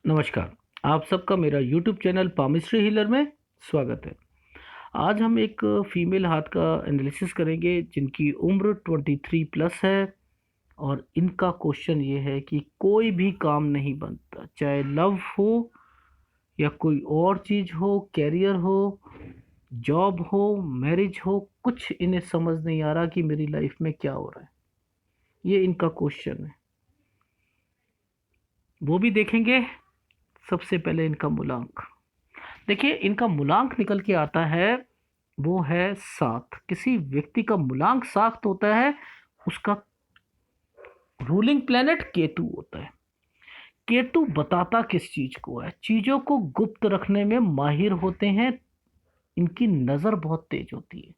नमस्कार। आप सबका मेरा यूट्यूब चैनल पामिस्ट्री हीलर में स्वागत है। आज हम एक फीमेल हाथ का एनालिसिस करेंगे जिनकी उम्र 23 प्लस है और इनका क्वेश्चन ये है कि कोई भी काम नहीं बनता, चाहे लव हो या कोई और चीज़ हो, कैरियर हो, जॉब हो, मैरिज हो, कुछ इन्हें समझ नहीं आ रहा कि मेरी लाइफ में क्या हो रहा है। ये इनका क्वेश्चन है, वो भी देखेंगे। सबसे पहले इनका मूलांक देखिए। इनका मूलांक निकल के आता है, वो है 7। किसी व्यक्ति का मूलांक 7 होता है, उसका रूलिंग प्लेनेट केतु होता है। केतु बताता किस चीज को है, चीजों को गुप्त रखने में माहिर होते हैं। इनकी नजर बहुत तेज होती है,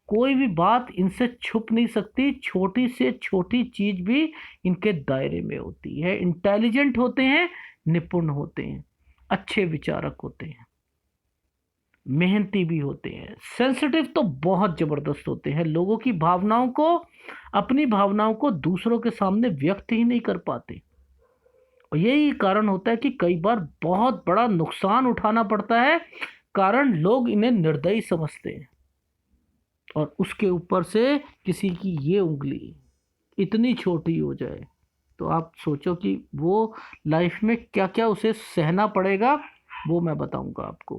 कोई भी बात इनसे छुप नहीं सकती। छोटी से छोटी चीज भी इनके दायरे में होती है। इंटेलिजेंट होते हैं, निपुण होते हैं, अच्छे विचारक होते हैं, मेहनती भी होते हैं। सेंसिटिव तो बहुत जबरदस्त होते हैं, लोगों की भावनाओं को, अपनी भावनाओं को दूसरों के सामने व्यक्त ही नहीं कर पाते। और यही कारण होता है कि कई बार बहुत बड़ा नुकसान उठाना पड़ता है, कारण लोग इन्हें निर्दयी समझते हैं। और उसके ऊपर से किसी की ये उंगली इतनी छोटी हो जाए तो आप सोचो कि वो लाइफ में क्या क्या उसे सहना पड़ेगा। वो मैं बताऊंगा आपको।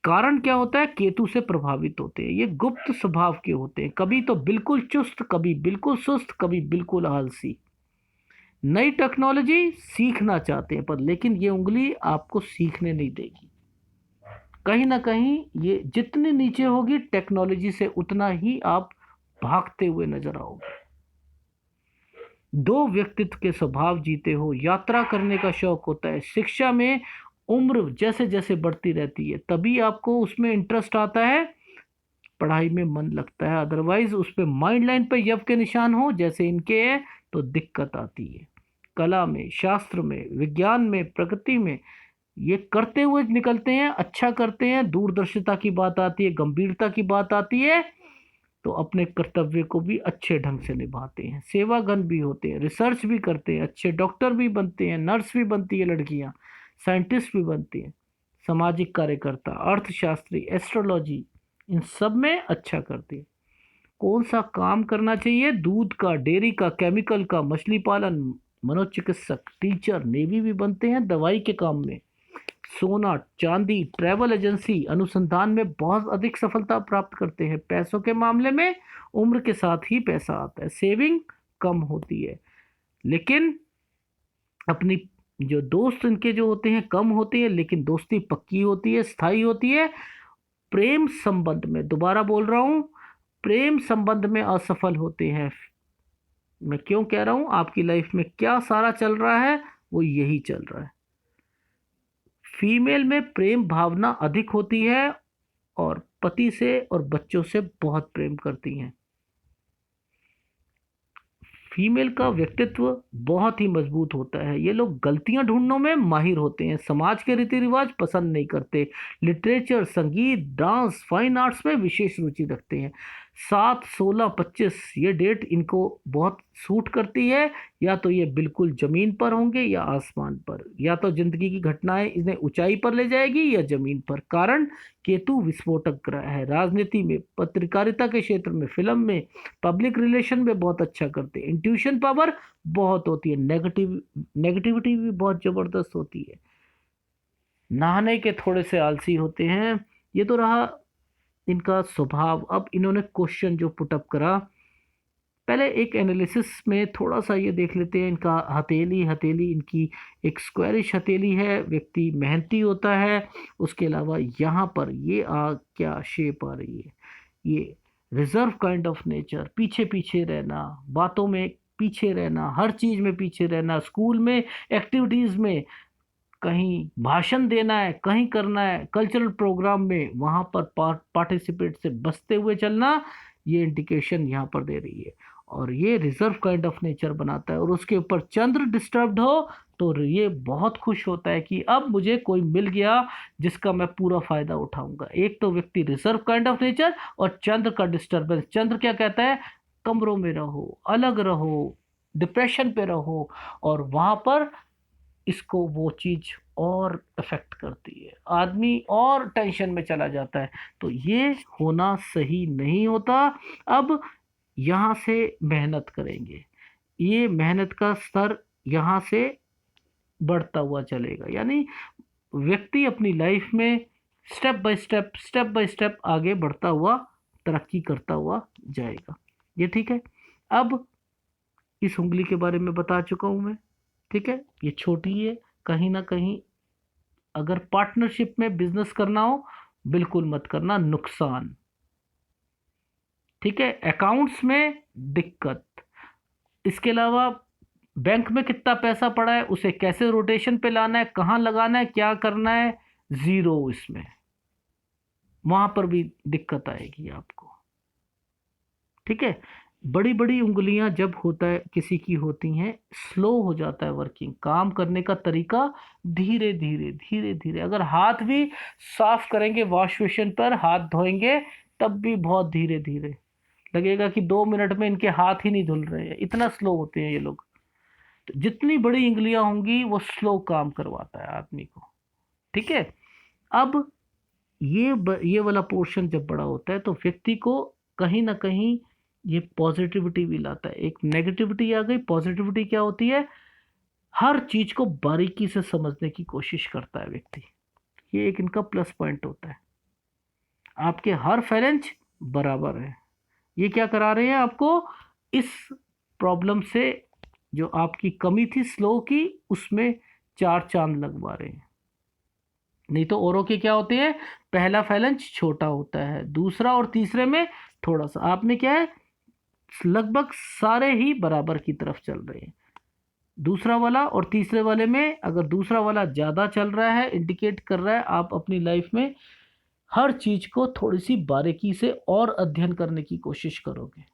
कारण क्या होता है, केतु से प्रभावित होते हैं। ये गुप्त स्वभाव के होते हैं, कभी तो बिल्कुल चुस्त, कभी बिल्कुल सुस्त, कभी बिल्कुल आलसी। नई टेक्नोलॉजी सीखना चाहते हैं पर लेकिन ये उंगली आपको सीखने नहीं देगी। कहीं ना कहीं ये जितनी नीचे होगी टेक्नोलॉजी से, उतना ही आप भागते हुए नजर आओगे। दो व्यक्तित्व के स्वभाव जीते हो, यात्रा करने का शौक होता है। शिक्षा में उम्र जैसे जैसे बढ़ती रहती है तभी आपको उसमें इंटरेस्ट आता है, पढ़ाई में मन लगता है। अदरवाइज उस पे माइंड लाइन पे यव के निशान हो जैसे इनके हैं तो दिक्कत आती है। कला में, शास्त्र में, विज्ञान में, प्रकृति में ये करते हुए निकलते हैं, अच्छा करते हैं। दूरदर्शिता की बात आती है, गंभीरता की बात आती है तो अपने कर्तव्य को भी अच्छे ढंग से निभाते हैं। सेवागन भी होते हैं, रिसर्च भी करते हैं, अच्छे डॉक्टर भी बनते हैं, नर्स भी बनती है लड़कियां, साइंटिस्ट भी बनती हैं, सामाजिक कार्यकर्ता, अर्थशास्त्री, एस्ट्रोलॉजी, इन सब में अच्छा करती है। कौन सा काम करना चाहिए, दूध का, डेयरी का, केमिकल का, मछली पालन, मनोचिकित्सक, टीचर, नेवी भी बनते हैं, दवाई के काम में, सोना, चांदी, ट्रैवल एजेंसी, अनुसंधान में बहुत अधिक सफलता प्राप्त करते हैं। पैसों के मामले में उम्र के साथ ही पैसा आता है, सेविंग कम होती है, लेकिन अपनी जो दोस्त इनके जो होते हैं कम होती है, लेकिन दोस्ती पक्की होती है, स्थायी होती है। प्रेम संबंध में, दोबारा बोल रहा हूं, प्रेम संबंध में असफल होते हैं। मैं क्यों कह रहा हूं, आपकी लाइफ में क्या सारा चल रहा है वो यही चल रहा है। फीमेल में प्रेम भावना अधिक होती है और पति से और बच्चों से बहुत प्रेम करती हैं। फीमेल का व्यक्तित्व बहुत ही मजबूत होता है। ये लोग गलतियां ढूंढने में माहिर होते हैं, समाज के रीति रिवाज पसंद नहीं करते, लिटरेचर, संगीत, डांस, फाइन आर्ट्स में विशेष रुचि रखते हैं। 7, 16, 25 ये डेट इनको बहुत सूट करती है। या तो ये बिल्कुल जमीन पर होंगे या आसमान पर, या तो जिंदगी की घटनाएं इन्हें ऊंचाई पर ले जाएगी या जमीन पर। कारण, केतु विस्फोटक ग्रह है। राजनीति में, पत्रकारिता के क्षेत्र में, फिल्म में, पब्लिक रिलेशन में बहुत अच्छा करते हैं। इंट्यूशन पावर बहुत होती है, नेगेटिविटी भी बहुत जबरदस्त होती है। नहाने के थोड़े से आलसी होते हैं। ये तो रहा इनका स्वभाव। अब इन्होंने क्वेश्चन जो पुटअप करा, पहले एक एनालिसिस में थोड़ा सा ये देख लेते हैं। इनका हथेली, हथेली इनकी एक स्क्वायरिश हथेली है, व्यक्ति मेहनती होता है। उसके अलावा यहाँ पर ये क्या शेप आ रही है, ये रिजर्व काइंड ऑफ नेचर, पीछे पीछे रहना, बातों में पीछे रहना, हर चीज में पीछे रहना, स्कूल में, एक्टिविटीज में, कहीं भाषण देना है, कहीं करना है, कल्चरल प्रोग्राम में वहां पर पार्टिसिपेट से बचते हुए चलना, ये इंडिकेशन यहाँ पर दे रही है। और ये रिजर्व काइंड ऑफ नेचर बनाता है। और उसके ऊपर चंद्र डिस्टर्ब्ड हो तो ये बहुत खुश होता है कि अब मुझे कोई मिल गया जिसका मैं पूरा फायदा उठाऊंगा। एक तो व्यक्ति रिजर्व काइंड ऑफ नेचर, और चंद्र का डिस्टर्बेंस। चंद्र क्या कहता है, कमरों में रहो, अलग रहो, डिप्रेशन पे रहो, और वहां पर इसको वो चीज और अफेक्ट करती है, आदमी और टेंशन में चला जाता है। तो ये होना सही नहीं होता। अब यहाँ से मेहनत करेंगे, ये मेहनत का स्तर यहाँ से बढ़ता हुआ चलेगा, यानी व्यक्ति अपनी लाइफ में स्टेप बाय स्टेप आगे बढ़ता हुआ, तरक्की करता हुआ जाएगा। ये ठीक है। अब इस उंगली के बारे में बता चुका हूं मैं, ठीक है, ये छोटी है। कहीं ना कहीं अगर पार्टनरशिप में बिजनेस करना हो, बिल्कुल मत करना, नुकसान। ठीक है, अकाउंट्स में दिक्कत। इसके अलावा बैंक में कितना पैसा पड़ा है, उसे कैसे रोटेशन पे लाना है, कहाँ लगाना है, क्या करना है, जीरो इसमें, वहां पर भी दिक्कत आएगी आपको। ठीक है, बड़ी बड़ी उंगलियां जब होता है किसी की होती हैं, स्लो हो जाता है वर्किंग, काम करने का तरीका धीरे धीरे धीरे धीरे। अगर हाथ भी साफ करेंगे, वॉश बेसिन पर हाथ धोएंगे, तब भी बहुत धीरे धीरे लगेगा कि 2 मिनट में इनके हाथ ही नहीं धुल रहे हैं, इतना स्लो होते हैं ये लोग। तो जितनी बड़ी उंगलियां होंगी वो स्लो काम करवाता है आदमी को। ठीक है। अब ये वाला पोर्शन जब बड़ा होता है तो व्यक्ति को कहीं ना कहीं ये पॉजिटिविटी भी लाता है। एक नेगेटिविटी आ गई, पॉजिटिविटी क्या होती है, हर चीज को बारीकी से समझने की कोशिश करता है व्यक्ति। ये एक इनका प्लस पॉइंट होता है। आपके हर फैलेंज बराबर है। ये क्या करा रहे हैं आपको, इस प्रॉब्लम से जो आपकी कमी थी स्लो की, उसमें 4 चांद लगवा रहे हैं। नहीं तो औरों के क्या होते हैं, पहला फैलेंज छोटा होता है, दूसरा और तीसरे में थोड़ा सा, आप में क्या है, लगभग सारे ही बराबर की तरफ चल रहे हैं। दूसरा वाला और तीसरे वाले में अगर दूसरा वाला ज़्यादा चल रहा है, इंडिकेट कर रहा है आप अपनी लाइफ में हर चीज को थोड़ी सी बारीकी से और अध्ययन करने की कोशिश करोगे।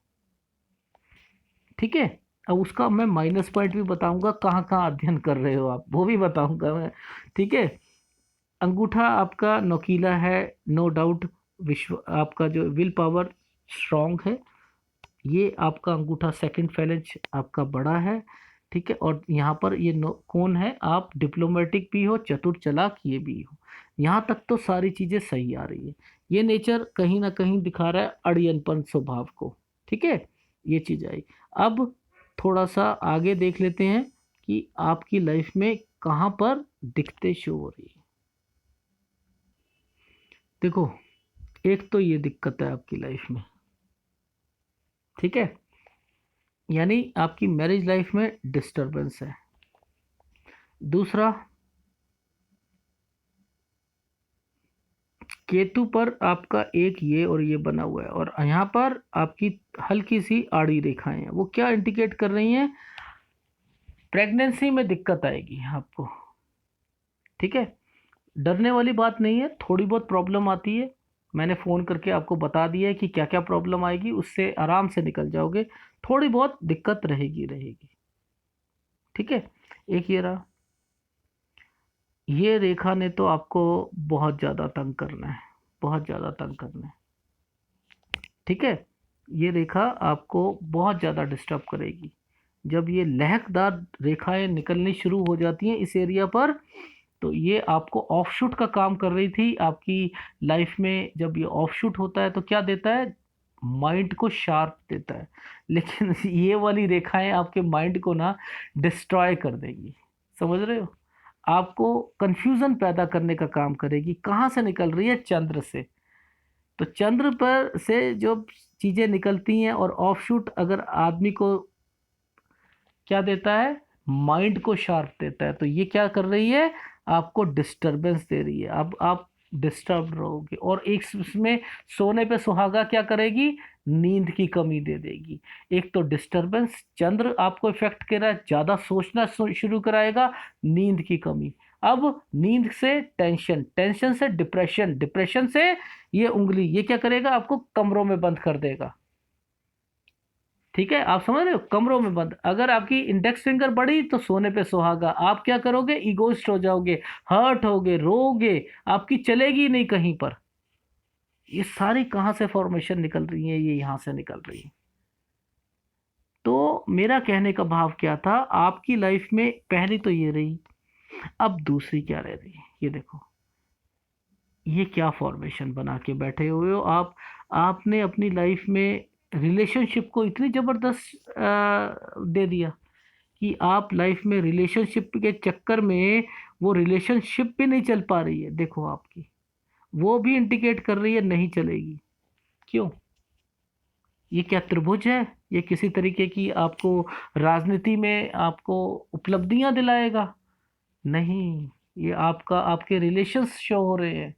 ठीक है। अब उसका मैं माइनस पॉइंट भी बताऊंगा, कहाँ कहाँ अध्ययन कर रहे हो आप, वो भी बताऊंगा मैं। ठीक है। अंगूठा आपका नोकीला है, नो डाउट। विश्व आपका जो विल पावर स्ट्रांग है, ये आपका अंगूठा सेकंड फैलेंज आपका बड़ा है। ठीक है। और यहाँ पर ये कौन है, आप डिप्लोमेटिक भी हो, चतुर चालाक ये भी हो। यहाँ तक तो सारी चीज़ें सही आ रही है। ये नेचर कहीं ना कहीं दिखा रहा है अड़ियनपन स्वभाव को। ठीक है, ये चीज़ आई। अब थोड़ा सा आगे देख लेते हैं कि आपकी लाइफ में कहाँ पर दिक्कतें शो हो रही है। देखो, एक तो ये दिक्कत है आपकी लाइफ में, ठीक है, यानी आपकी मैरिज लाइफ में डिस्टरबेंस है। दूसरा, केतु पर आपका एक ये और ये बना हुआ है, और यहाँ पर आपकी हल्की सी आड़ी रेखाएं हैं, वो क्या इंडिकेट कर रही हैं, प्रेगनेंसी में दिक्कत आएगी आपको। ठीक है, डरने वाली बात नहीं है, थोड़ी बहुत प्रॉब्लम आती है, मैंने फ़ोन करके आपको बता दिया है कि क्या क्या प्रॉब्लम आएगी, उससे आराम से निकल जाओगे। थोड़ी बहुत दिक्कत रहेगी रहेगी। ठीक है। एक ये रहा, ये रेखा ने तो आपको बहुत ज़्यादा तंग करना है, बहुत ज़्यादा तंग करना है। ठीक है, ये रेखा आपको बहुत ज़्यादा डिस्टर्ब करेगी। जब ये लहकदार रेखाएं निकलनी शुरू हो जाती हैं इस एरिया पर, तो ये आपको ऑफशूट का काम कर रही थी आपकी लाइफ में। जब ये ऑफशूट होता है तो क्या देता है, माइंड को शार्प देता है। लेकिन ये वाली रेखाएं आपके माइंड को ना डिस्ट्रॉय कर देगी, समझ रहे हो, आपको कंफ्यूजन पैदा करने का काम करेगी। कहाँ से निकल रही है, चंद्र से। तो चंद्र पर से जो चीजें निकलती हैं, और ऑफशूट अगर आदमी को क्या देता है, माइंड को शार्प देता है, तो ये क्या कर रही है, आपको डिस्टरबेंस दे रही है। अब आप डिस्टर्ब रहोगे, और एक इसमें सोने पे सुहागा क्या करेगी, नींद की कमी दे देगी। एक तो डिस्टरबेंस, चंद्र आपको इफेक्ट कर रहा है, ज़्यादा सोचना शुरू कराएगा, नींद की कमी। अब नींद से टेंशन, टेंशन से डिप्रेशन, डिप्रेशन से ये उंगली, ये क्या करेगा, आपको कमरों में बंद कर देगा। ठीक है, आप समझ रहे हो, कमरों में बंद। अगर आपकी इंडेक्स फिंगर बढ़ी तो सोने पे सुहागा, आप क्या करोगे, इगोइस्ट हो जाओगे, हर्ट होगे, रोगे, आपकी चलेगी नहीं कहीं पर। ये सारी कहाँ से फॉर्मेशन निकल रही है, ये यहाँ से निकल रही है। तो मेरा कहने का भाव क्या था, आपकी लाइफ में पहली तो ये रही, अब दूसरी क्या रह रही है, ये देखो, ये क्या फॉर्मेशन बना के बैठे हुए हो आप। आपने अपनी लाइफ में रिलेशनशिप को इतनी जबरदस्त दे दिया कि आप लाइफ में रिलेशनशिप के चक्कर में वो रिलेशनशिप भी नहीं चल पा रही है, देखो आपकी वो भी इंडिकेट कर रही है नहीं चलेगी। क्यों? ये क्या त्रिभुज है? ये किसी तरीके की आपको राजनीति में आपको उपलब्धियां दिलाएगा? नहीं, ये आपका आपके रिलेशंस शो हो रहे हैं,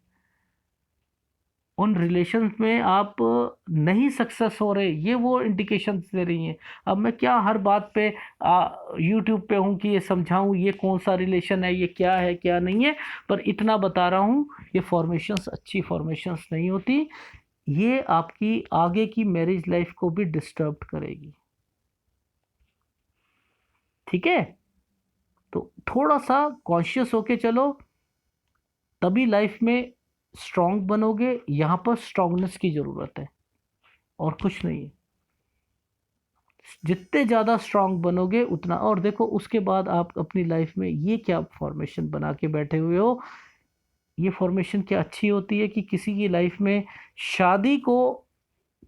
उन रिलेशंस में आप नहीं सक्सेस हो रहे, ये वो इंडिकेशंस दे रही हैं। अब मैं क्या हर बात पे यूट्यूब पे हूँ कि ये समझाऊँ ये कौन सा रिलेशन है, ये क्या है क्या नहीं है, पर इतना बता रहा हूँ, ये फॉर्मेशंस अच्छी फॉर्मेशंस नहीं होती, ये आपकी आगे की मैरिज लाइफ को भी डिस्टर्ब करेगी। ठीक है, तो थोड़ा सा कॉन्शियस होके चलो, तभी लाइफ में स्ट्रांग बनोगे। यहाँ पर स्ट्रांगनेस की ज़रूरत है और कुछ नहीं है। जितने ज़्यादा स्ट्रांग बनोगे उतना, और देखो उसके बाद आप अपनी लाइफ में ये क्या फॉर्मेशन बना के बैठे हुए हो। ये फॉर्मेशन क्या अच्छी होती है कि किसी की लाइफ में शादी को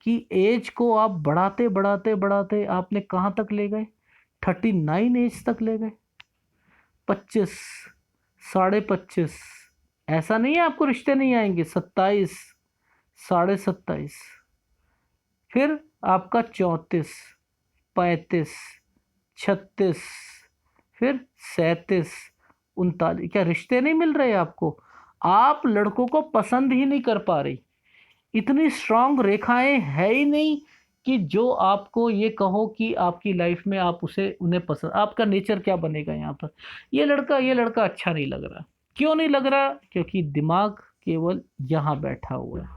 की एज को आप बढ़ाते बढ़ाते बढ़ाते आपने कहाँ तक ले गए, 39 एज तक ले गए, 25, 25.5, ऐसा नहीं है आपको रिश्ते नहीं आएंगे, 27, 27.5, फिर आपका 34, 35, 36, फिर 37, 39, क्या रिश्ते नहीं मिल रहे आपको? आप लड़कों को पसंद ही नहीं कर पा रही, इतनी स्ट्रांग रेखाएं है ही नहीं कि जो आपको ये कहो कि आपकी लाइफ में आप उसे उन्हें पसंद, आपका नेचर क्या बनेगा यहाँ पर? ये लड़का अच्छा नहीं लग रहा। क्यों नहीं लग रहा? क्योंकि दिमाग केवल यहाँ बैठा हुआ है,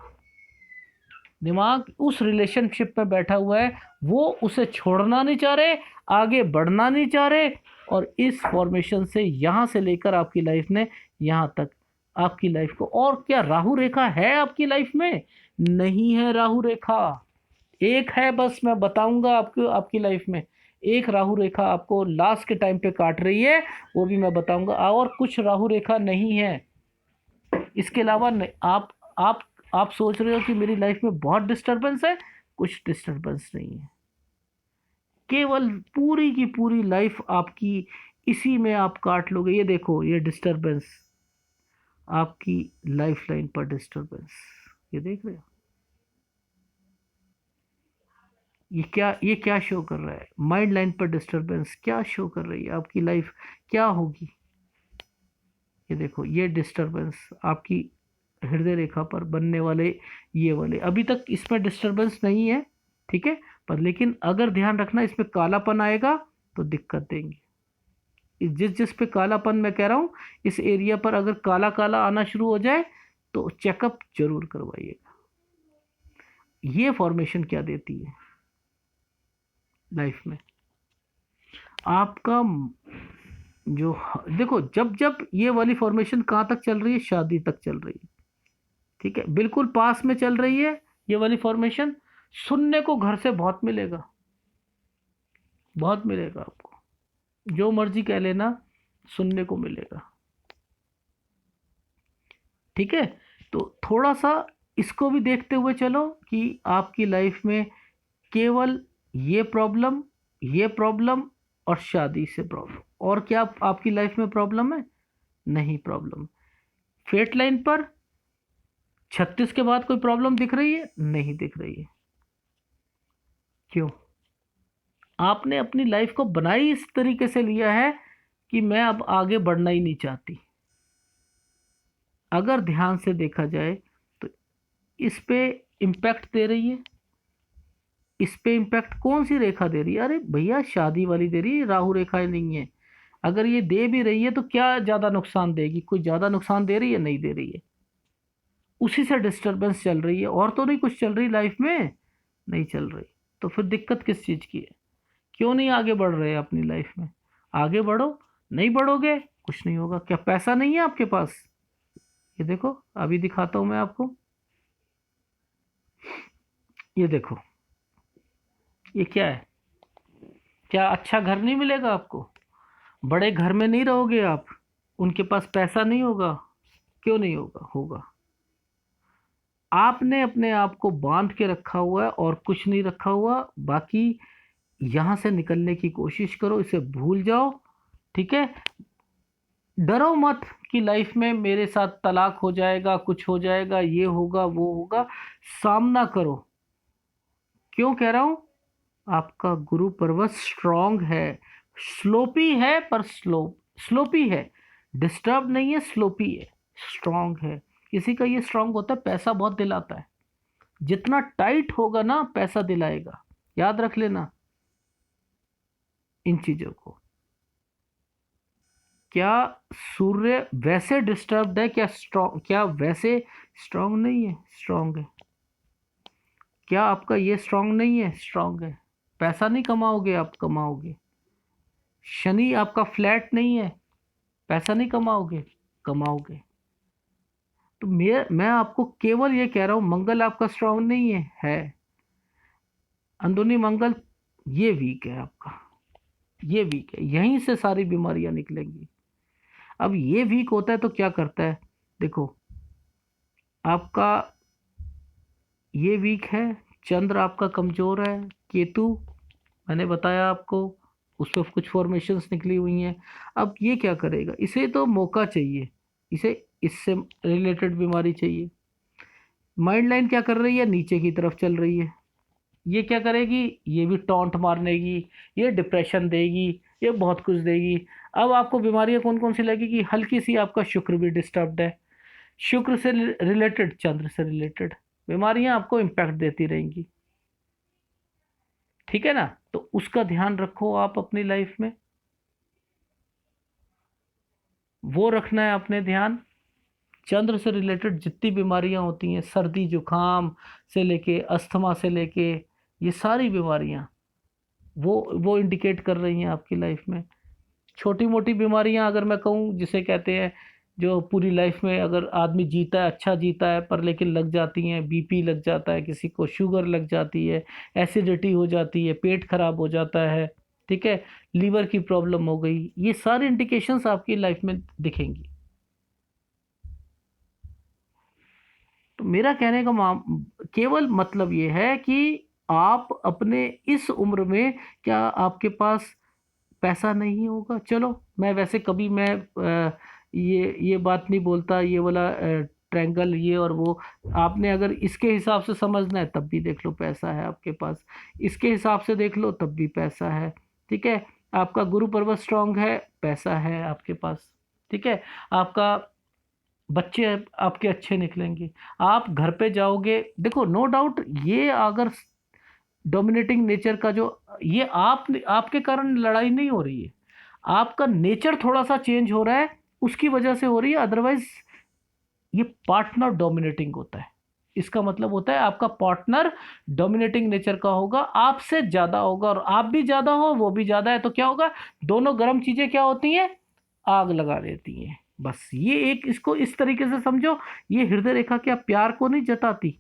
दिमाग उस रिलेशनशिप में बैठा हुआ है, वो उसे छोड़ना नहीं चाह रहे, आगे बढ़ना नहीं चाह रहे, और इस फॉर्मेशन से यहाँ से लेकर आपकी लाइफ ने यहाँ तक आपकी लाइफ को, और क्या राहु रेखा है आपकी लाइफ में? नहीं है राहु रेखा, एक है बस, मैं बताऊंगा आपको, आपकी लाइफ में एक राहु रेखा आपको लास्ट के टाइम पे काट रही है, वो भी मैं बताऊंगा, और कुछ राहु रेखा नहीं है इसके अलावा। नहीं, आप सोच रहे हो कि मेरी लाइफ में बहुत डिस्टरबेंस है, कुछ डिस्टरबेंस नहीं है, केवल पूरी की पूरी लाइफ आपकी इसी में आप काट लोगे। ये देखो, ये डिस्टरबेंस आपकी लाइफ लाइन पर डिस्टरबेंस, ये देख रहे हो? ये क्या शो कर रहा है? माइंड लाइन पर डिस्टरबेंस क्या शो कर रही है? आपकी लाइफ क्या होगी? ये देखो, ये डिस्टरबेंस आपकी हृदय रेखा पर बनने वाले, ये वाले अभी तक इसमें डिस्टरबेंस नहीं है, ठीक है, पर लेकिन अगर ध्यान रखना इसमें कालापन आएगा तो दिक्कत देंगे। जिस जिस पे कालापन मैं कह रहा हूँ, इस एरिया पर अगर काला काला आना शुरू हो जाए तो चेकअप जरूर करवाइएगा। ये फॉर्मेशन क्या देती है लाइफ में आपका, जो देखो, जब जब ये वाली फॉर्मेशन कहाँ तक चल रही है, शादी तक चल रही है, ठीक है, बिल्कुल पास में चल रही है ये वाली फॉर्मेशन। सुनने को घर से बहुत मिलेगा, बहुत मिलेगा आपको, जो मर्जी कह लेना, सुनने को मिलेगा, ठीक है। तो थोड़ा सा इसको भी देखते हुए चलो कि आपकी लाइफ में केवल ये प्रॉब्लम, ये प्रॉब्लम और शादी से प्रॉब्लम, और क्या आपकी लाइफ में प्रॉब्लम है? नहीं प्रॉब्लम। फेट लाइन पर 36 के बाद कोई प्रॉब्लम दिख रही है? नहीं दिख रही है। क्यों? आपने अपनी लाइफ को बनाई इस तरीके से लिया है कि मैं अब आगे बढ़ना ही नहीं चाहती। अगर ध्यान से देखा जाए तो इस पे इम्पैक्ट दे रही है, इस पे इम्पैक्ट कौन सी रेखा दे रही है? अरे भैया, शादी वाली दे रही है, राहु रेखा नहीं है। अगर ये दे भी रही है तो क्या ज़्यादा नुकसान देगी? कोई ज़्यादा नुकसान दे रही है? नहीं दे रही है, उसी से डिस्टरबेंस चल रही है, और तो नहीं कुछ चल रही लाइफ में, नहीं चल रही। तो फिर दिक्कत किस चीज़ की है? क्यों नहीं आगे बढ़ रहे अपनी लाइफ में? आगे बढ़ो, नहीं बढ़ोगे कुछ नहीं होगा। क्या पैसा नहीं है आपके पास? ये देखो, अभी दिखाता हूं मैं आपको, ये देखो, ये क्या है? क्या अच्छा घर नहीं मिलेगा आपको? बड़े घर में नहीं रहोगे आप, उनके पास पैसा नहीं होगा? क्यों नहीं होगा? होगा। आपने अपने आप को बांध के रखा हुआ है और कुछ नहीं रखा हुआ। बाकी यहां से निकलने की कोशिश करो, इसे भूल जाओ। ठीक है? डरो मत कि लाइफ में मेरे साथ तलाक हो जाएगा, कुछ हो जाएगा, ये होगा वो होगा। सामना करो। क्यों कह रहा हूं? आपका गुरु पर्वत स्ट्रांग है। स्लोपी है पर स्लोपी है। डिस्टर्ब नहीं है, स्लोपी है। स्ट्रांग है। किसी का ये स्ट्रांग होता है, पैसा बहुत दिलाता है। जितना टाइट होगा ना, पैसा दिलाएगा। याद रख लेना इन चीजों को। क्या सूर्य वैसे डिस्टर्ब्ड है? क्या स्ट्रांग? क्या वैसे स्ट्रांग नहीं है? स्ट्रांग है। क्या आपका ये स्ट्रांग नहीं है? स्ट्रांग है। पैसा नहीं कमाओगे? आप कमाओगे। शनि आपका फ्लैट नहीं है, पैसा नहीं कमाओगे? कमाओगे। तो मैं आपको केवल ये कह रहा हूं, मंगल आपका स्ट्रांग नहीं है? है। अंदरूनी मंगल ये वीक है आपका। ये वीक है, यहीं से सारी बीमारियां निकलेंगी। अब ये वीक होता है तो क्या करता है? देखो, आपका ये वीक है। चंद्र आपका कमजोर है। केतु मैंने बताया आपको, उस पर कुछ फॉर्मेशंस निकली हुई हैं। अब ये क्या करेगा? इसे तो मौका चाहिए, इसे इससे रिलेटेड बीमारी चाहिए। माइंड लाइन क्या कर रही है? नीचे की तरफ चल रही है। ये क्या करेगी? ये भी टॉन्ट मारनेगी, ये डिप्रेशन देगी, ये बहुत कुछ देगी। अब आपको बीमारियां कौन कौन सी लगेगी? हल्की सी आपका शुक्र भी डिस्टर्ब्ड है। शुक्र से रिलेटेड, चंद्र से रिलेटेड बीमारियां आपको इम्पैक्ट देती रहेंगी। ठीक है ना? तो उसका ध्यान रखो आप अपनी लाइफ में। वो रखना है अपने ध्यान। चंद्र से रिलेटेड जितनी बीमारियां होती हैं, सर्दी जुकाम से लेके अस्थमा से लेके, ये सारी बीमारियां वो इंडिकेट कर रही हैं आपकी लाइफ में। छोटी मोटी बीमारियां अगर मैं कहूँ, जिसे कहते हैं जो पूरी लाइफ में अगर आदमी जीता है, अच्छा जीता है, पर लेकिन लग जाती हैं। बीपी लग जाता है, किसी को शुगर लग जाती है, एसिडिटी हो जाती है, पेट खराब हो जाता है। ठीक है? लीवर की प्रॉब्लम हो गई। ये सारी इंडिकेशंस आपकी लाइफ में दिखेंगी। तो मेरा कहने का केवल मतलब ये है कि आप अपने इस उम्र में, क्या आपके पास पैसा नहीं होगा? चलो, मैं वैसे कभी मैं ये बात नहीं बोलता, ये वाला ट्रायंगल ये और वो। आपने अगर इसके हिसाब से समझना है तब भी देख लो, पैसा है आपके पास। इसके हिसाब से देख लो तब भी पैसा है। ठीक है? आपका गुरु पर्वत स्ट्रांग है, पैसा है आपके पास। ठीक है? आपका बच्चे आपके अच्छे निकलेंगे। आप घर पे जाओगे, देखो नो डाउट, ये अगर डोमिनेटिंग नेचर का जो, ये आपके कारण लड़ाई नहीं हो रही है। आपका नेचर थोड़ा सा चेंज हो रहा है, उसकी वजह से हो रही है। अदरवाइज ये पार्टनर डोमिनेटिंग होता है। इसका मतलब होता है आपका पार्टनर डोमिनेटिंग नेचर का होगा, आपसे ज्यादा होगा, और आप भी ज्यादा हो, वो भी ज्यादा है, तो क्या होगा? दोनों गर्म चीजें क्या होती हैं? आग लगा देती हैं। बस ये एक, इसको इस तरीके से समझो। ये हृदय रेखा क्या प्यार को नहीं जताती?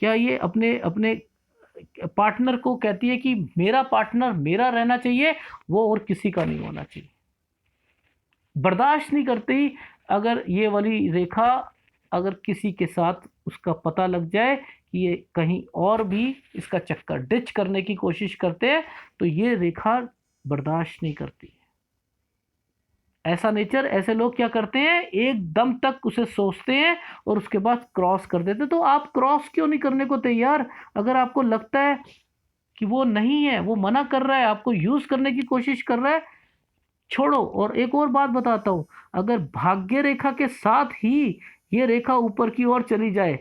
क्या ये अपने अपने पार्टनर को कहती है कि मेरा पार्टनर मेरा रहना चाहिए, वो और किसी का नहीं होना चाहिए? बर्दाश्त नहीं करती अगर ये वाली रेखा, अगर किसी के साथ उसका पता लग जाए कि ये कहीं और भी इसका चक्कर डिच करने की कोशिश करते हैं, तो ये रेखा बर्दाश्त नहीं करती। ऐसा नेचर, ऐसे लोग क्या करते हैं, एक दम तक उसे सोचते हैं और उसके बाद क्रॉस कर देते। तो आप क्रॉस क्यों नहीं करने को तैयार? अगर आपको लगता है कि वो नहीं है, वो मना कर रहा है, आपको यूज करने की कोशिश कर रहा है, छोड़ो। और एक और बात बताता हूं, अगर भाग्य रेखा के साथ ही ये रेखा ऊपर की ओर चली जाए,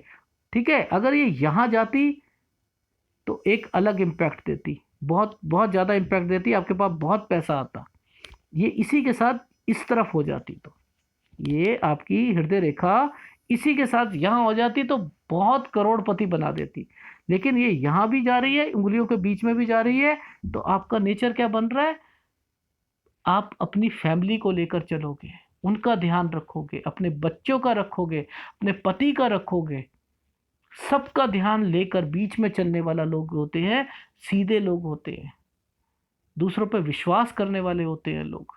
ठीक है, अगर ये यहां जाती तो एक अलग इम्पैक्ट देती, बहुत बहुत ज्यादा इम्पैक्ट देती, आपके पास बहुत पैसा आता। ये इसी के साथ इस तरफ हो जाती, तो ये आपकी हृदय रेखा इसी के साथ यहां हो जाती तो बहुत करोड़पति बना देती। लेकिन ये यहां भी जा रही है, उंगलियों के बीच में भी जा रही है। तो आपका नेचर क्या बन रहा है? आप अपनी फैमिली को लेकर चलोगे, उनका ध्यान रखोगे, अपने बच्चों का रखोगे, अपने पति का रखोगे, सबका ध्यान लेकर बीच में चलने वाला लोग होते हैं, सीधे लोग होते हैं, दूसरों पर विश्वास करने वाले होते हैं लोग।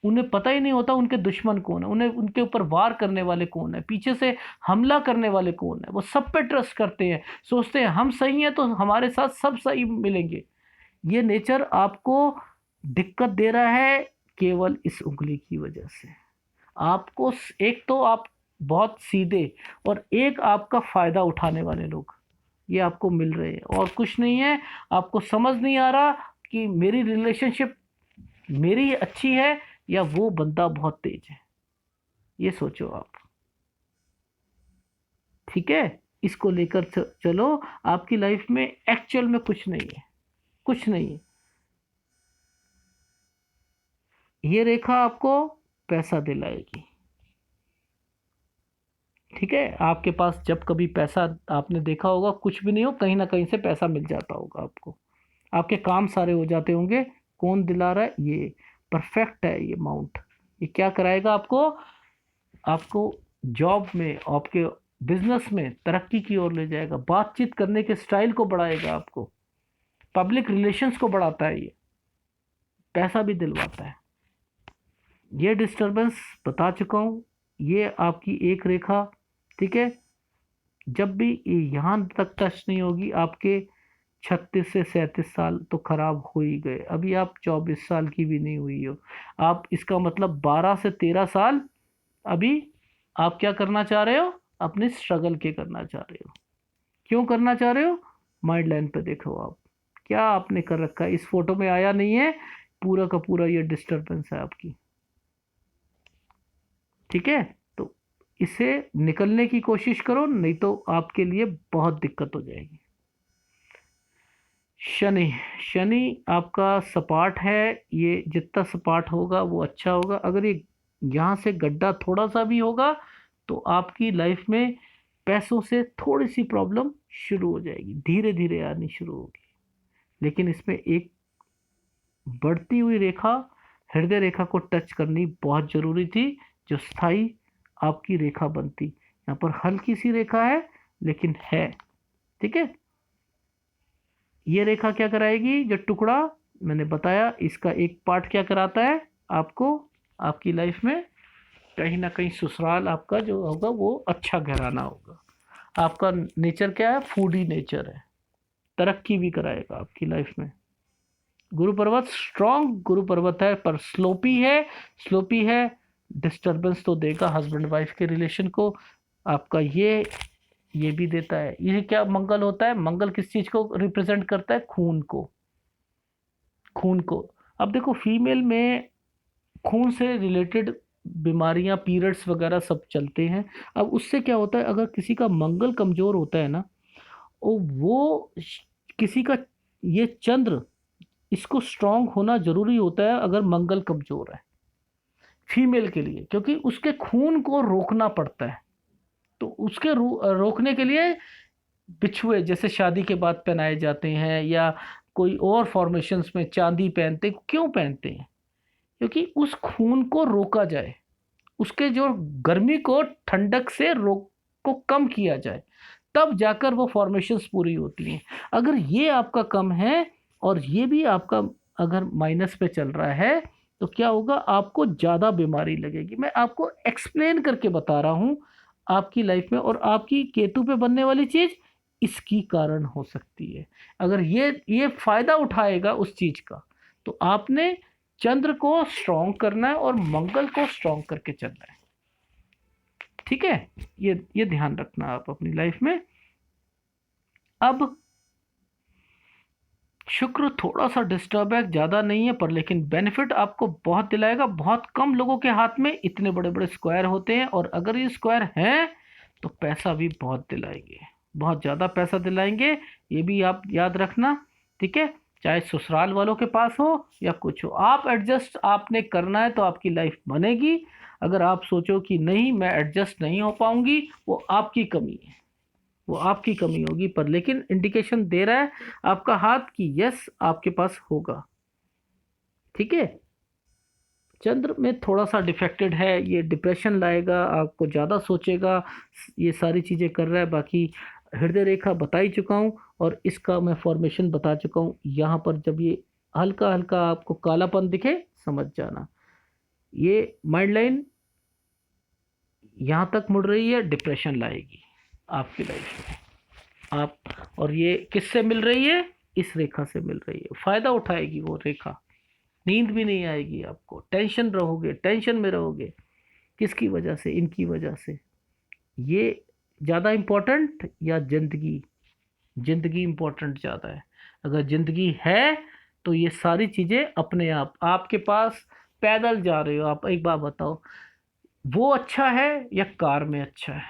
उन्हें पता ही नहीं होता उनके दुश्मन कौन है, उन्हें उनके ऊपर वार करने वाले कौन है, पीछे से हमला करने वाले कौन है। वो सब पे ट्रस्ट करते हैं, सोचते हैं हम सही हैं तो हमारे साथ सब सही मिलेंगे। ये नेचर आपको दिक्कत दे रहा है केवल इस उंगली की वजह से। आपको एक तो आप बहुत सीधे, और एक आपका फायदा उठाने वाले लोग ये आपको मिल रहे हैं, और कुछ नहीं है। आपको समझ नहीं आ रहा कि मेरी रिलेशनशिप मेरी अच्छी है या वो बंदा बहुत तेज है। ये सोचो आप, ठीक है। इसको लेकर चलो। आपकी लाइफ में एक्चुअल में कुछ नहीं है, कुछ नहीं है। ये रेखा आपको पैसा दिलाएगी, ठीक है। आपके पास जब कभी पैसा, आपने देखा होगा कुछ भी नहीं हो, कहीं ना कहीं से पैसा मिल जाता होगा आपको, आपके काम सारे हो जाते होंगे। कौन दिला रहा है? ये परफेक्ट है। ये माउंट, ये क्या कराएगा आपको? आपको जॉब में, आपके बिजनेस में तरक्की की ओर ले जाएगा, बातचीत करने के स्टाइल को बढ़ाएगा, आपको पब्लिक रिलेशंस को बढ़ाता है, ये पैसा भी दिलवाता है। ये डिस्टरबेंस बता चुका हूँ। ये आपकी एक रेखा, ठीक है। जब भी ये यहाँ तक टच नहीं होगी, आपके 36 से 37 साल तो खराब हो ही गए। अभी आप 24 साल की भी नहीं हुई हो। आप, इसका मतलब 12 से 13 साल अभी आप क्या करना चाह रहे हो? अपने स्ट्रगल के करना चाह रहे हो। क्यों करना चाह रहे हो? माइंड लाइन पे देखो आप, क्या आपने कर रखा है। इस फोटो में आया नहीं है, पूरा का पूरा ये डिस्टरबेंस है आपकी, ठीक है। तो इसे निकलने की कोशिश करो, नहीं तो आपके लिए बहुत दिक्कत हो जाएगी। शनि, शनि आपका सपाट है। ये जितना सपाट होगा वो अच्छा होगा। अगर ये यहाँ से गड्ढा थोड़ा सा भी होगा तो आपकी लाइफ में पैसों से थोड़ी सी प्रॉब्लम शुरू हो जाएगी, धीरे धीरे आनी शुरू होगी। लेकिन इसमें एक बढ़ती हुई रेखा, हृदय रेखा को टच करनी बहुत जरूरी थी, जो स्थाई आपकी रेखा बनती। यहाँ पर हल्की सी रेखा है लेकिन है, ठीक है। ये रेखा क्या कराएगी? जो टुकड़ा मैंने बताया, इसका एक पार्ट क्या कराता है आपको? आपकी लाइफ में कहीं ना कहीं ससुराल आपका जो होगा वो अच्छा घराना होगा। आपका नेचर क्या है? फूडी नेचर है। तरक्की भी कराएगा आपकी लाइफ में। गुरु पर्वत स्ट्रॉन्ग गुरु पर्वत है, पर स्लोपी है। स्लोपी है, डिस्टरबेंस तो देगा हस्बैंड वाइफ के रिलेशन को। आपका ये भी देता है। ये क्या मंगल होता है? मंगल किस चीज को रिप्रेजेंट करता है? खून को, खून को। अब देखो, फीमेल में खून से रिलेटेड बीमारियां, पीरियड्स वगैरह सब चलते हैं। अब उससे क्या होता है, अगर किसी का मंगल कमजोर होता है ना, वो किसी का, ये चंद्र, इसको स्ट्रांग होना जरूरी होता है अगर मंगल कमजोर है फीमेल के लिए, क्योंकि उसके खून को रोकना पड़ता है। तो उसके रोकने के लिए बिछुए जैसे शादी के बाद पहनाए जाते हैं, या कोई और फॉर्मेशंस में चांदी पहनते हैं। क्यों पहनते हैं? क्योंकि उस खून को रोका जाए, उसके जो गर्मी को ठंडक से रोक को कम किया जाए, तब जाकर वो फॉर्मेशंस पूरी होती हैं। अगर ये आपका कम है और ये भी आपका अगर माइनस पे चल रहा है, तो क्या होगा? आपको ज़्यादा बीमारी लगेगी। मैं आपको एक्सप्लेन करके बता रहा हूँ आपकी लाइफ में। और आपकी केतु पे बनने वाली चीज़ इसकी कारण हो सकती है। अगर ये फायदा उठाएगा उस चीज़ का, तो आपने चंद्र को स्ट्रॉन्ग करना है और मंगल को स्ट्रॉन्ग करके चलना है, ठीक है। ये ध्यान रखना आप अपनी लाइफ में। अब शुक्र थोड़ा सा डिस्टर्ब है, ज़्यादा नहीं है, पर लेकिन बेनिफिट आपको बहुत दिलाएगा। बहुत कम लोगों के हाथ में इतने बड़े बड़े स्क्वायर होते हैं, और अगर ये स्क्वायर हैं तो पैसा भी बहुत दिलाएंगे, बहुत ज़्यादा पैसा दिलाएंगे। ये भी आप याद रखना, ठीक है। चाहे ससुराल वालों के पास हो या कुछ हो, आप एडजस्ट आपने करना है तो आपकी लाइफ बनेगी। अगर आप सोचो कि नहीं मैं एडजस्ट नहीं हो पाऊंगी, वो आपकी कमी है, वो आपकी कमी होगी। पर लेकिन इंडिकेशन दे रहा है आपका हाथ कि यस आपके पास होगा, ठीक है। चंद्र में थोड़ा सा डिफेक्टेड है, ये डिप्रेशन लाएगा, आपको ज़्यादा सोचेगा, ये सारी चीज़ें कर रहा है। बाकी हृदय रेखा बता ही चुका हूँ, और इसका मैं फॉर्मेशन बता चुका हूँ। यहाँ पर जब ये हल्का हल्का आपको कालापन दिखे, समझ जाना। ये माइंड लाइन यहाँ तक मुड़ रही है, डिप्रेशन लाएगी आपकी लाइफ में। आप, और ये किससे मिल रही है? इस रेखा से मिल रही है। फायदा उठाएगी वो रेखा। नींद भी नहीं आएगी आपको, टेंशन रहोगे, टेंशन में रहोगे। किसकी वजह से? इनकी वजह से। ये ज़्यादा इम्पोर्टेंट या जिंदगी? जिंदगी इम्पोर्टेंट ज़्यादा है। अगर जिंदगी है तो ये सारी चीज़ें अपने आप आपके पास। पैदल जा रहे हो आप, एक बात बताओ, वो अच्छा है या कार में अच्छा है?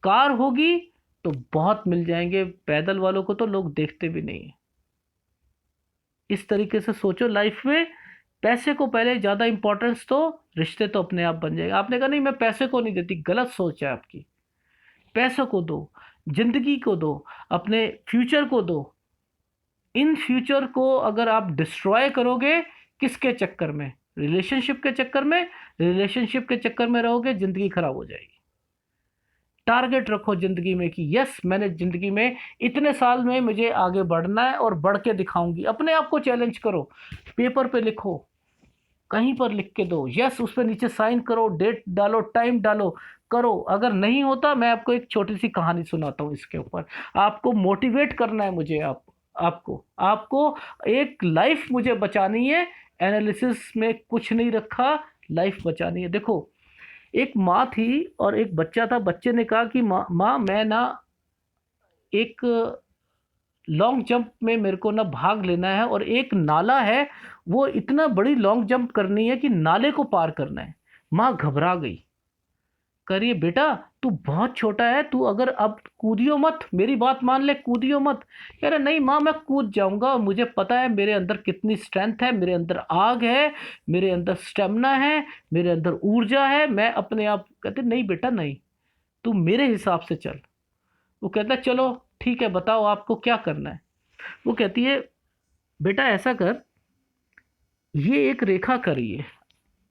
कार होगी तो बहुत मिल जाएंगे, पैदल वालों को तो लोग देखते भी नहीं है। इस तरीके से सोचो लाइफ में। पैसे को पहले ज़्यादा इंपॉर्टेंस दो, रिश्ते तो अपने आप बन जाएंगे। आपने कहा नहीं मैं पैसे को नहीं देती, गलत सोच है आपकी। पैसों को दो, जिंदगी को दो, अपने फ्यूचर को दो। इन फ्यूचर को अगर आप डिस्ट्रॉय करोगे, किसके चक्कर में? रिलेशनशिप के चक्कर में। रिलेशनशिप के चक्कर में रहोगे, जिंदगी खराब हो जाएगी। टारगेट रखो जिंदगी में कि यस, मैंने जिंदगी में इतने साल में मुझे आगे बढ़ना है और बढ़ के दिखाऊंगी। अपने आप को चैलेंज करो, पेपर पे लिखो, कहीं पर लिख के दो, यस, उस पर नीचे साइन करो, डेट डालो, टाइम डालो, करो। अगर नहीं होता, मैं आपको एक छोटी सी कहानी सुनाता हूँ इसके ऊपर। आपको मोटिवेट करना है मुझे, आपको आपको एक लाइफ मुझे बचानी है। एनालिसिस में कुछ नहीं रखा, लाइफ बचानी है। देखो, एक माँ थी और एक बच्चा था। बच्चे ने कहा कि माँ मैं ना एक लॉन्ग जंप में मेरे को ना भाग लेना है, और एक नाला है, वो इतना बड़ी लॉन्ग जंप करनी है कि नाले को पार करना है। माँ घबरा गई। करिए बेटा, तू बहुत छोटा है, तू अगर अब कूदियो मत, मेरी बात मान ले, कूदियो मत। कह रहा नहीं माँ, मैं कूद जाऊंगा, मुझे पता है मेरे अंदर कितनी स्ट्रेंथ है, मेरे अंदर आग है, मेरे अंदर स्टेमिना है, मेरे अंदर ऊर्जा है, मैं अपने आप। कहते नहीं बेटा नहीं, तू मेरे हिसाब से चल। वो कहता चलो ठीक है, बताओ आपको क्या करना है। वो कहती है बेटा ऐसा कर, ये एक रेखा करिए,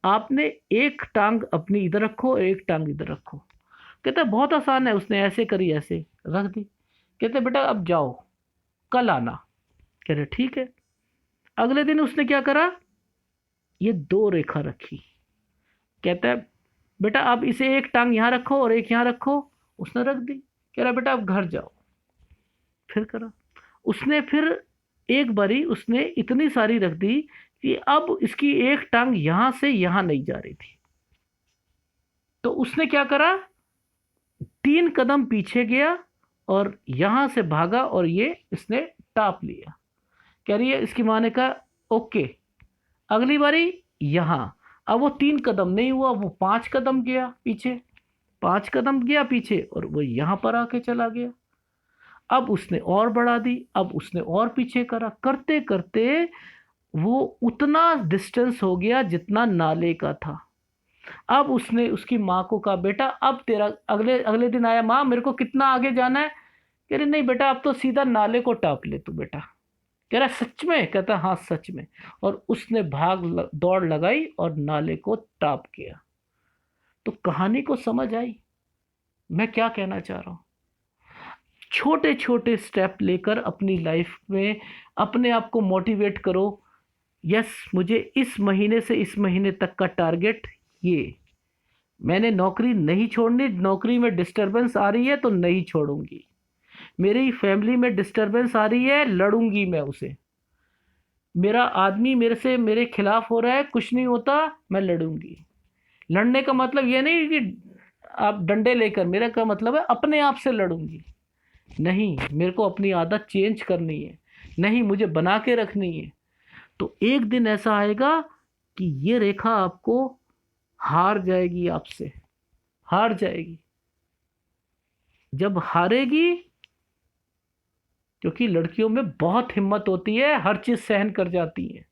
आपने एक टांग अपनी इधर रखो और एक टांग इधर रखो। कहता है बहुत आसान है। उसने ऐसे करी, ऐसे रख दी। कहते बेटा अब जाओ, कल आना। कह रहे ठीक है। अगले दिन उसने क्या करा, ये दो रेखा रखी। कहता है बेटा अब इसे एक टांग यहाँ रखो और एक यहाँ रखो। उसने रख दी। कह रहा बेटा अब घर जाओ। फिर करा उसने, फिर एक बारी उसने इतनी सारी रख दी कि अब इसकी एक टांग यहां से यहां नहीं जा रही थी। तो उसने क्या करा, 3 कदम पीछे गया और यहां से भागा और ये इसने टाप लिया। कह रही है इसकी माँ ने कहा ओके, अगली बारी यहां। अब वो 3 कदम नहीं हुआ, वो 5 कदम गया पीछे, 5 कदम गया पीछे, और वो यहां पर आके चला गया। अब उसने और बढ़ा दी, अब उसने और पीछे करा, करते करते वो उतना डिस्टेंस हो गया जितना नाले का था। अब उसने उसकी माँ को कहा बेटा अब तेरा, अगले अगले दिन आया, माँ मेरे को कितना आगे जाना है? कह रही नहीं बेटा अब तो सीधा नाले को टाप ले तू बेटा। कह रहा सच में? कहता हाँ सच में। और उसने दौड़ लगाई और नाले को टाप किया। तो कहानी को समझ आई मैं क्या कहना चाह रहा हूँ? छोटे छोटे स्टेप लेकर अपनी लाइफ में अपने आप को मोटिवेट करो। यस, मुझे इस महीने से इस महीने तक का टारगेट ये, मैंने नौकरी नहीं छोड़नी, नौकरी में डिस्टरबेंस आ रही है तो नहीं छोड़ूंगी, मेरी फैमिली में डिस्टरबेंस आ रही है लड़ूंगी मैं उसे, मेरा आदमी मेरे खिलाफ हो रहा है, कुछ नहीं होता, मैं लड़ूंगी। लड़ने का मतलब ये नहीं कि आप डंडे लेकर, मेरा का मतलब है अपने आप से लड़ूंगी। नहीं, मेरे को अपनी आदत चेंज करनी है, नहीं मुझे बना के रखनी है। तो एक दिन ऐसा आएगा कि ये रेखा आपको हार जाएगी, आपसे हार जाएगी। जब हारेगी, क्योंकि लड़कियों में बहुत हिम्मत होती है, हर चीज़ सहन कर जाती है,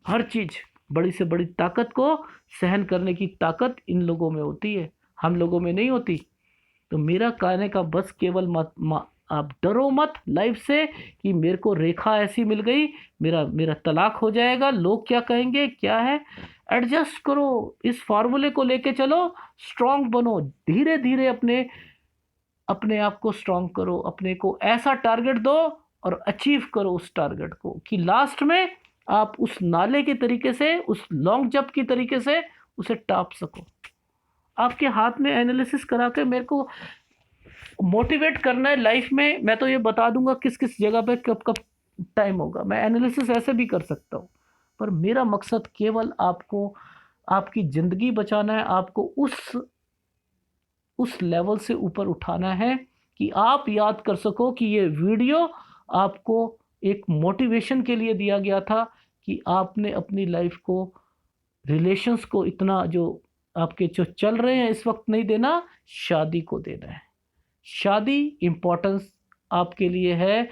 हर चीज़, बड़ी से बड़ी ताकत को सहन करने की ताकत इन लोगों में होती है, हम लोगों में नहीं होती। तो मेरा कहने का बस केवल आप डरो मत लाइफ से कि मेरे को रेखा ऐसी मिल गई, मेरा मेरा तलाक हो जाएगा, लोग क्या कहेंगे, क्या है। एडजस्ट करो, इस फार्मूले को लेके चलो, स्ट्रांग बनो, धीरे धीरे अपने अपने आप को स्ट्रांग करो, अपने को ऐसा टारगेट दो और अचीव करो उस टारगेट को कि लास्ट में आप उस नाले के तरीके से, उस लॉन्ग जंप की तरीके से उसे टाप सको। आपके हाथ में एनालिसिस करा के मेरे को मोटिवेट करना है लाइफ में, मैं तो ये बता दूंगा किस किस जगह पे कब कब टाइम होगा। मैं एनालिसिस ऐसे भी कर सकता हूँ, पर मेरा मकसद केवल आपको आपकी ज़िंदगी बचाना है, आपको उस लेवल से ऊपर उठाना है कि आप याद कर सको कि ये वीडियो आपको एक मोटिवेशन के लिए दिया गया था कि आपने अपनी लाइफ को, रिलेशंस को इतना जो आपके जो चल रहे हैं इस वक्त नहीं देना, शादी को देना है। शादी इम्पोर्टेंस आपके लिए है।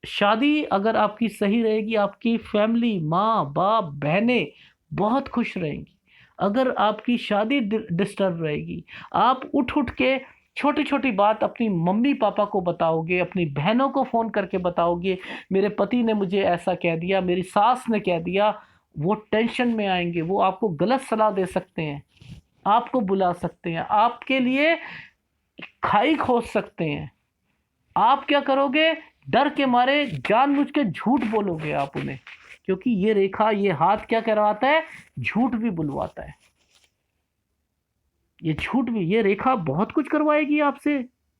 शादी अगर आपकी सही रहेगी, आपकी फैमिली, माँ बाप बहनें बहुत खुश रहेंगी। अगर आपकी शादी डिस्टर्ब रहेगी, आप उठ उठ के छोटी छोटी बात अपनी मम्मी पापा को बताओगे, अपनी बहनों को फ़ोन करके बताओगे, मेरे पति ने मुझे ऐसा कह दिया, मेरी सास ने कह दिया, वो टेंशन में आएंगे, वो आपको गलत सलाह दे सकते हैं, आपको बुला सकते हैं, आपके लिए खाई खोज सकते हैं। आप क्या करोगे? डर के मारे जानबूझ के झूठ बोलोगे आप उन्हें, क्योंकि ये रेखा, ये हाथ क्या करवाता है? झूठ भी बुलवाता है। ये झूठ भी, ये रेखा बहुत कुछ करवाएगी आपसे,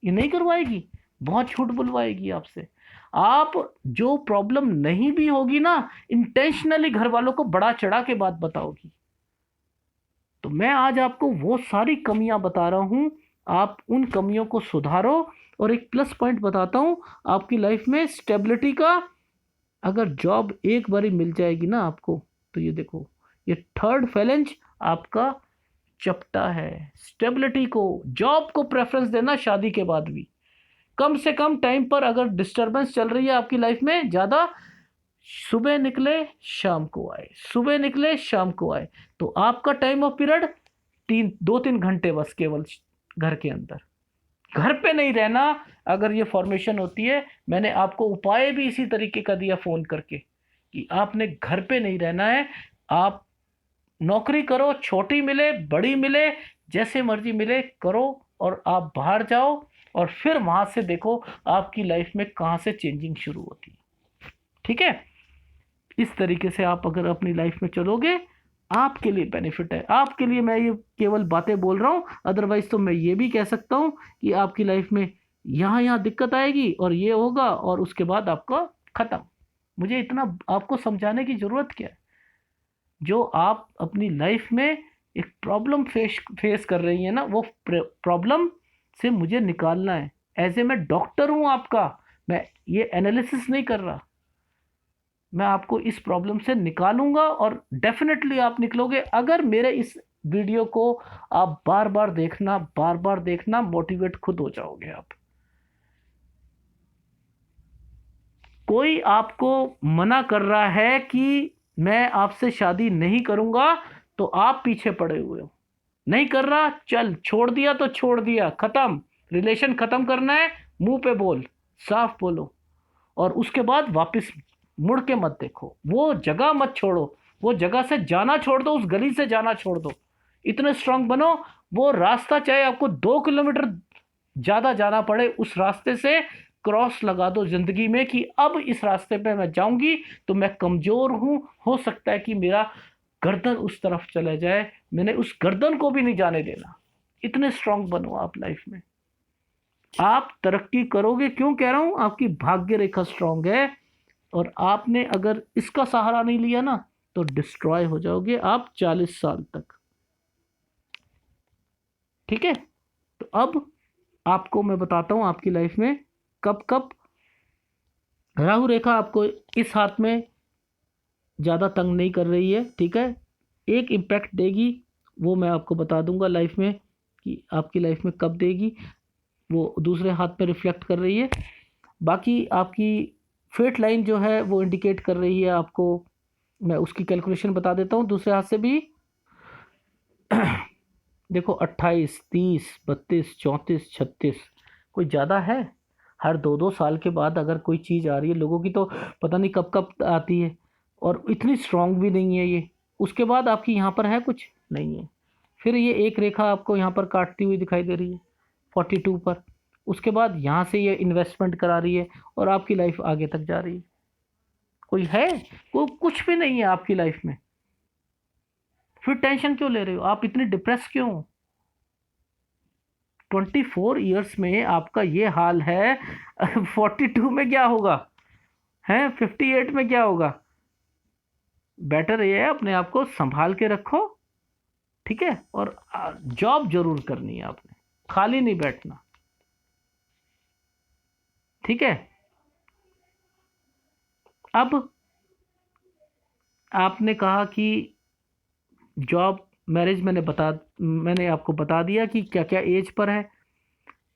ये नहीं करवाएगी, बहुत झूठ बुलवाएगी आपसे। आप जो प्रॉब्लम नहीं भी होगी ना, इंटेंशनली घर वालों को बड़ा चढ़ा के बात बताओगी। तो मैं आज आपको वो सारी कमियां बता रहा हूं, आप उन कमियों को सुधारो। और एक प्लस पॉइंट बताता हूं आपकी लाइफ में, स्टेबिलिटी का। अगर जॉब एक बारी मिल जाएगी ना आपको, तो ये देखो, ये थर्ड फैलेंज आपका चपटा है। स्टेबिलिटी को, जॉब को प्रेफरेंस देना शादी के बाद भी। कम से कम टाइम पर अगर डिस्टरबेंस चल रही है आपकी लाइफ में ज़्यादा, सुबह निकले शाम को आए, सुबह निकले शाम को आए, तो आपका टाइम ऑफ पीरियड 2-3 घंटे बस, केवल घर के अंदर। घर पे नहीं रहना। अगर ये फॉर्मेशन होती है, मैंने आपको उपाय भी इसी तरीके का दिया फ़ोन करके कि आपने घर पे नहीं रहना है। आप नौकरी करो, छोटी मिले बड़ी मिले, जैसे मर्जी मिले करो, और आप बाहर जाओ और फिर वहाँ से देखो आपकी लाइफ में कहाँ से चेंजिंग शुरू होती है। ठीक है? इस तरीके से आप अगर अपनी लाइफ में चलोगे, आपके लिए बेनिफिट है। आपके लिए मैं ये केवल बातें बोल रहा हूँ, अदरवाइज तो मैं ये भी कह सकता हूँ कि आपकी लाइफ में यहाँ यहाँ दिक्कत आएगी और ये होगा, और उसके बाद आपका ख़त्म। मुझे इतना आपको समझाने की ज़रूरत क्या है? जो आप अपनी लाइफ में एक प्रॉब्लम फेस कर रही है ना, वो प्रॉब्लम से मुझे निकालना है। ऐसे मैं डॉक्टर हूँ आपका, मैं ये एनालिसिस नहीं कर रहा। मैं आपको इस प्रॉब्लम से निकालूंगा और डेफिनेटली आप निकलोगे अगर मेरे इस वीडियो को आप बार बार देखना, मोटिवेट खुद हो जाओगे आप। कोई आपको मना कर रहा है कि मैं आपसे शादी नहीं करूंगा, तो आप पीछे पड़े हुए हो। नहीं कर रहा, चल छोड़ दिया तो छोड़ दिया, खत्म। रिलेशन खत्म करना है, मुंह पे बोल, साफ बोलो, और उसके बाद वापस मुड़ के मत देखो, वो जगह मत छोड़ो, वो जगह से जाना छोड़ दो, उस गली से जाना छोड़ दो। इतने स्ट्रांग बनो, वो रास्ता चाहे आपको 2 किलोमीटर ज़्यादा जाना पड़े, उस रास्ते से क्रॉस लगा दो ज़िंदगी में कि अब इस रास्ते पे मैं जाऊंगी तो मैं कमज़ोर हूँ, हो सकता है कि मेरा गर्दन उस तरफ चला जाए, मैंने उस गर्दन को भी नहीं जाने देना। इतने स्ट्रांग बनो आप लाइफ में, आप तरक्की करोगे। क्यों कह रहा हूँ? आपकी भाग्य रेखा स्ट्रांग है, और आपने अगर इसका सहारा नहीं लिया ना, तो डिस्ट्रॉय हो जाओगे आप 40 साल तक। ठीक है? तो अब आपको मैं बताता हूं आपकी लाइफ में कब कब राहु रेखा आपको इस हाथ में ज़्यादा तंग नहीं कर रही है। ठीक है? एक इम्पैक्ट देगी, वो मैं आपको बता दूंगा लाइफ में कि आपकी लाइफ में कब देगी, वो दूसरे हाथ पे रिफ्लेक्ट कर रही है। बाकी आपकी फेट लाइन जो है वो इंडिकेट कर रही है आपको, मैं उसकी कैलकुलेशन बता देता हूँ दूसरे हाथ से भी। देखो, 28, 30, 32, 34, 36, कोई ज़्यादा है? हर 2-2 साल के बाद अगर कोई चीज़ आ रही है, लोगों की तो पता नहीं कब कब आती है, और इतनी स्ट्रांग भी नहीं है ये। उसके बाद आपकी यहाँ पर है कुछ नहीं है। फिर ये एक रेखा आपको यहाँ पर काटती हुई दिखाई दे रही है 42 पर। उसके बाद यहाँ से ये इन्वेस्टमेंट करा रही है और आपकी लाइफ आगे तक जा रही है। कोई है? कोई कुछ भी नहीं है आपकी लाइफ में। फिर टेंशन क्यों ले रहे हो, आप इतनी डिप्रेस क्यों हो? 24 ईयर्स में आपका ये हाल है, 42 में क्या होगा, है 58 में क्या होगा? बेटर ये है अपने आप को संभाल के रखो, ठीक है? और जॉब जरूर करनी है आपने, खाली नहीं बैठना, ठीक है? अब आपने कहा कि जॉब, मैरिज मैंने आपको बता दिया कि क्या क्या एज पर है।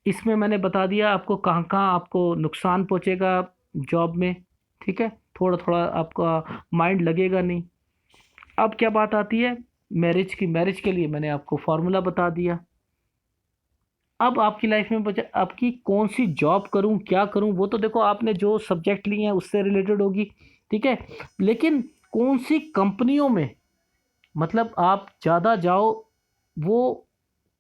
इसमें मैंने बता दिया आपको कहाँ कहाँ आपको नुकसान पहुंचेगा जॉब में, ठीक है? थोड़ा थोड़ा आपका माइंड लगेगा नहीं। अब क्या बात आती है मैरिज की, मैरिज के लिए मैंने आपको फॉर्मूला बता दिया। अब आपकी लाइफ में बचा आपकी कौन सी जॉब करूं, क्या करूं, वो तो देखो आपने जो सब्जेक्ट लिए हैं उससे रिलेटेड होगी, ठीक है? लेकिन कौन सी कंपनियों में मतलब आप ज़्यादा जाओ, वो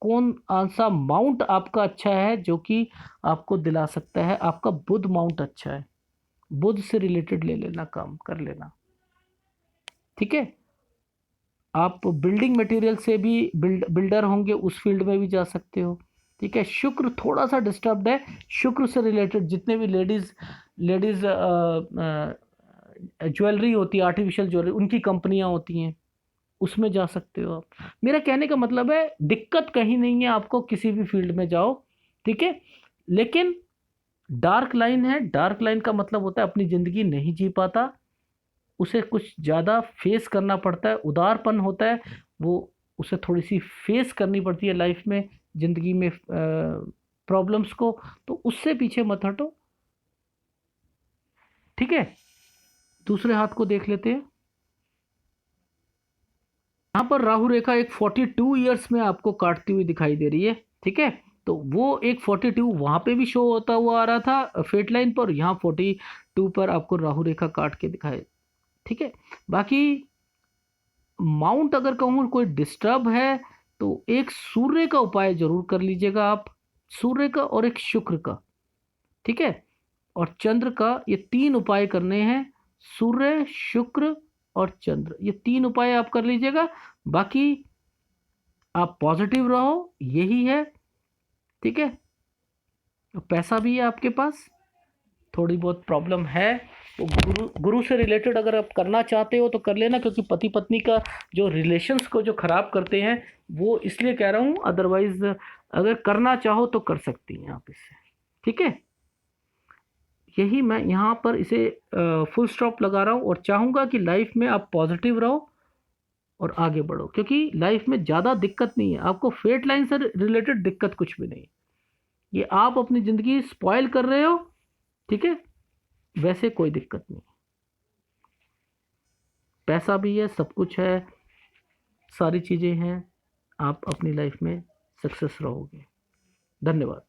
कौन सा माउंट आपका अच्छा है जो कि आपको दिला सकता है, आपका बुध माउंट अच्छा है, बुध से रिलेटेड ले लेना, काम कर लेना, ठीक है? आप बिल्डिंग मटेरियल से भी बिल्डर होंगे, उस फील्ड में भी जा सकते हो, ठीक है? शुक्र थोड़ा सा डिस्टर्ब्ड है, शुक्र से रिलेटेड जितने भी लेडीज लेडीज ज्वेलरी होती है, आर्टिफिशियल ज्वेलरी, उनकी कंपनियां होती हैं, उसमें जा सकते हो आप। मेरा कहने का मतलब है दिक्कत कहीं नहीं है, आपको किसी भी फील्ड में जाओ, ठीक है? लेकिन डार्क लाइन है, डार्क लाइन का मतलब होता है अपनी ज़िंदगी नहीं जी पाता, उसे कुछ ज़्यादा फेस करना पड़ता है, उदारपन होता है वो, उसे थोड़ी सी फेस करनी पड़ती है लाइफ में, ज़िंदगी में प्रॉब्लम्स को, तो उससे पीछे मत हटो, ठीक है? दूसरे हाथ को देख लेते हैं। यहाँ पर राहु रेखा एक 42 ईयर्स में आपको काटती हुई दिखाई दे रही है, ठीक है? तो वो एक 42 वहां पे भी शो होता हुआ आ रहा था फेट लाइन पर, यहाँ 42 पर आपको राहु रेखा काट के दिखाए, ठीक है? बाकी माउंट अगर कहूँ कोई डिस्टर्ब है तो एक सूर्य का उपाय जरूर कर लीजिएगा आप, सूर्य का और एक शुक्र का, ठीक है? और चंद्र का, ये 3 उपाय करने हैं, सूर्य शुक्र और चंद्र, ये 3 उपाय आप कर लीजिएगा। बाकी आप पॉजिटिव रहो, यही है, ठीक है? पैसा भी है आपके पास, थोड़ी बहुत प्रॉब्लम है, वो गुरु गुरु से रिलेटेड अगर आप करना चाहते हो तो कर लेना, क्योंकि पति पत्नी का जो रिलेशंस को जो खराब करते हैं, वो इसलिए कह रहा हूँ, अदरवाइज अगर करना चाहो तो कर सकती हैं आप इससे, ठीक है? यही मैं यहाँ पर इसे फुल स्टॉप लगा रहा हूँ, और चाहूँगा कि लाइफ में आप पॉजिटिव रहो और आगे बढ़ो, क्योंकि लाइफ में ज़्यादा दिक्कत नहीं है आपको, फेट लाइन से रिलेटेड दिक्कत कुछ भी नहीं, ये आप अपनी ज़िंदगी स्पॉइल कर रहे हो, ठीक है? वैसे कोई दिक्कत नहीं, पैसा भी है, सब कुछ है, सारी चीज़ें हैं, आप अपनी लाइफ में सक्सेस रहोगे। धन्यवाद।